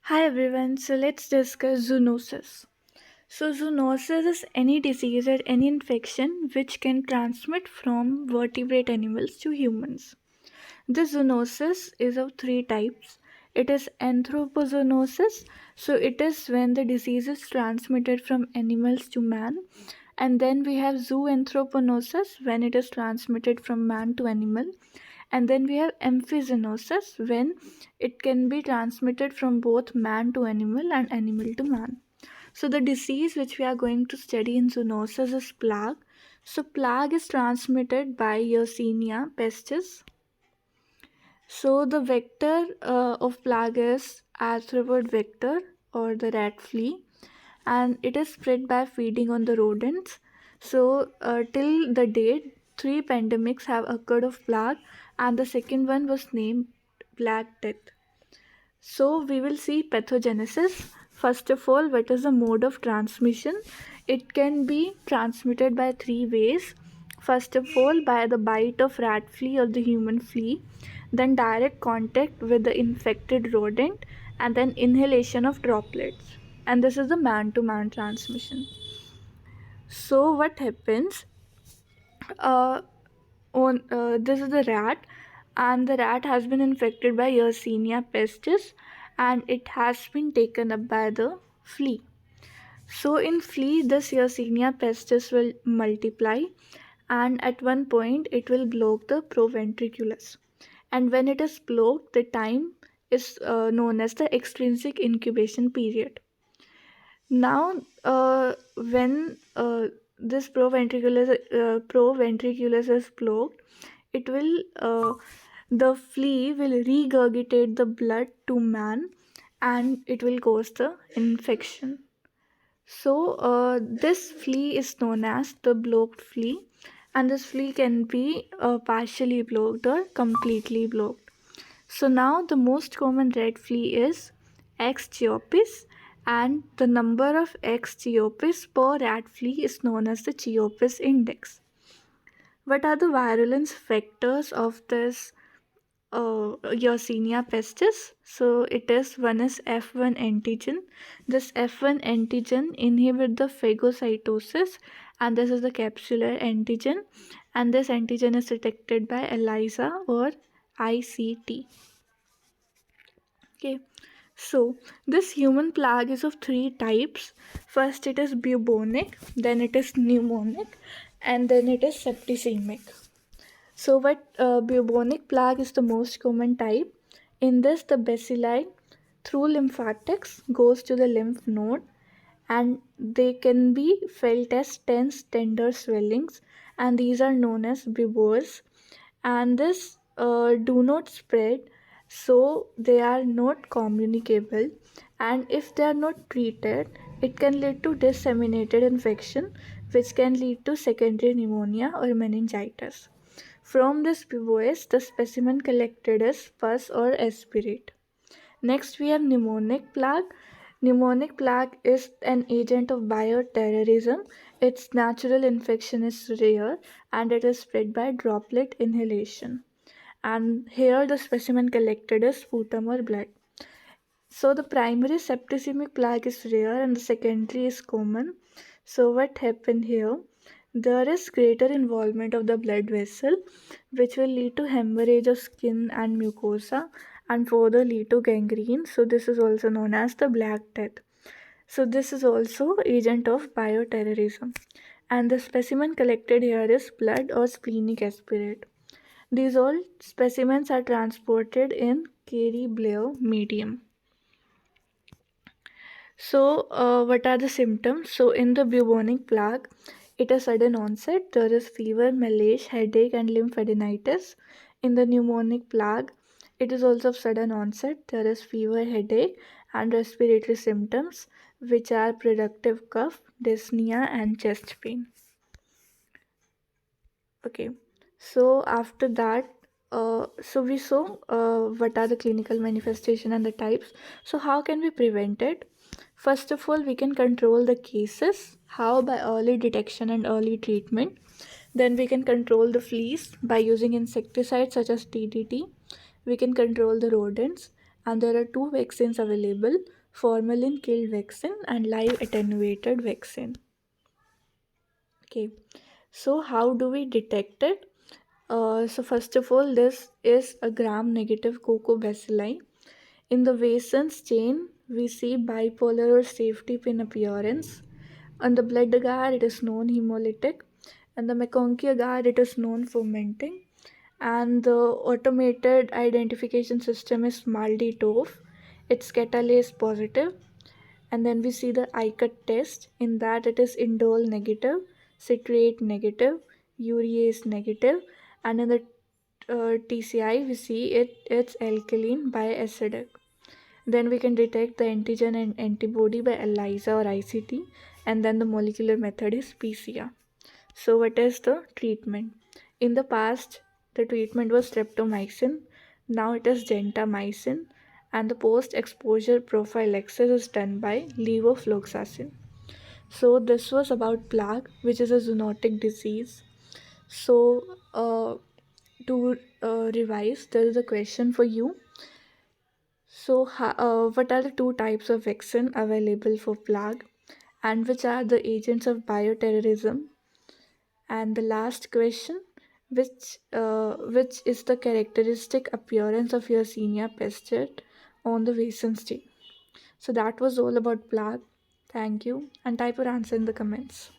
Hi everyone, so let's discuss zoonosis. So, zoonosis is any disease or any infection which can transmit from vertebrate animals to humans. This zoonosis is of three types. It is anthropozoonosis, so it is when the disease is transmitted from animals to man, and then we have zooanthroponosis when it is transmitted from man to animal, and then we have amphizoonosis when it can be transmitted from both man to animal and animal to man. So the disease which we are going to study in zoonosis is plague. So plague is transmitted by Yersinia pestis. So the vector of plague is arthropod vector or the rat flea, and it is spread by feeding on the rodents. So till the date, three pandemics have occurred of plague, and the second one was named Black Death. So we will see pathogenesis. First of all, what is the mode of transmission? It can be transmitted by three ways. First of all, by the bite of rat flea or the human flea, then direct contact with the infected rodent, and then inhalation of droplets. And this is the man to man transmission. So what happens? Uh, on This is the rat, and the rat has been infected by Yersinia pestis, and it has been taken up by the flea. So in flea, this Yersinia pestis will multiply, and at one point it will block the proventriculus. And when it is blocked, the time is known as the extrinsic incubation period. Now, when this proventriculus is blocked, it will the flea will regurgitate the blood to man, and it will cause the infection. So, this flea is known as the blocked flea, and this flea can be partially blocked or completely blocked. So now the most common red flea is X. Chiopis, and the number of X. Chiopis per rat flea is known as the Chiopis index. What are the virulence factors of this Yersinia pestis? So it is one is F1 antigen. This F1 antigen inhibit the phagocytosis, and this is the capsular antigen, and this antigen is detected by ELISA or ICT. Okay, so this human plague is of three types. First, it is bubonic, then it is pneumonic, and then it is septicemic. So, what bubonic plague is the most common type. In this, the bacilli through lymphatics goes to the lymph node, and they can be felt as tense, tender swellings, and these are known as bubors. And this do not spread, so they are not communicable, and if they are not treated, it can lead to disseminated infection, which can lead to secondary pneumonia or meningitis. From this buboes, the specimen collected is pus or aspirate. Next, we have pneumonic plague. Pneumonic plague is an agent of bioterrorism. Its natural infection is rare, and it is spread by droplet inhalation. And here the specimen collected is sputum or blood. So the primary septicemic plague is rare and the secondary is common. So what happened here? There is greater involvement of the blood vessel, which will lead to hemorrhage of skin and mucosa and further lead to gangrene. So this is also known as the Black Death. So this is also agent of bioterrorism. And the specimen collected here is blood or splenic aspirate. These all specimens are transported in Kerry Blair medium. So, what are the symptoms? So, in the bubonic plague, it is sudden onset. There is fever, malaise, headache, and lymphadenitis. In the pneumonic plague, it is also of sudden onset. There is fever, headache, and respiratory symptoms, which are productive cough, dyspnea, and chest pain. Okay, so after that, so we saw what are the clinical manifestation and the types. So how can we prevent it? First of all, we can control the cases. How? By early detection and early treatment. Then we can control the fleas by using insecticides such as DDT. We can control the rodents, And there are two vaccines available: formalin killed vaccine and live attenuated vaccine. Okay, so how do we detect it? So first of all, this is a gram-negative cocobacilli. In the Watson's chain, we see bipolar or safety pin appearance. On the blood agar, it is known hemolytic, and the McConkey agar, it is known fermenting. And the automated identification system is MALDI-TOF. It's catalase positive. And then we see the ICUT test. In that, it is indole negative, citrate negative, urease negative, and in the TCI, we see it's alkaline biacidic. Then we can detect the antigen and antibody by ELISA or ICT, and then the molecular method is PCR. So, what is the treatment? In the past, the treatment was streptomycin, now it is gentamicin, and the post exposure prophylaxis is done by levofloxacin. So, this was about plague, which is a zoonotic disease. So, to revise, there is a question for you. So, what are the two types of vaccine available for plague, and which are the agents of bioterrorism? And the last question, which is the characteristic appearance of Yersinia pestis on the Wason stain? So that was all about plague. Thank you, and type your answer in the comments.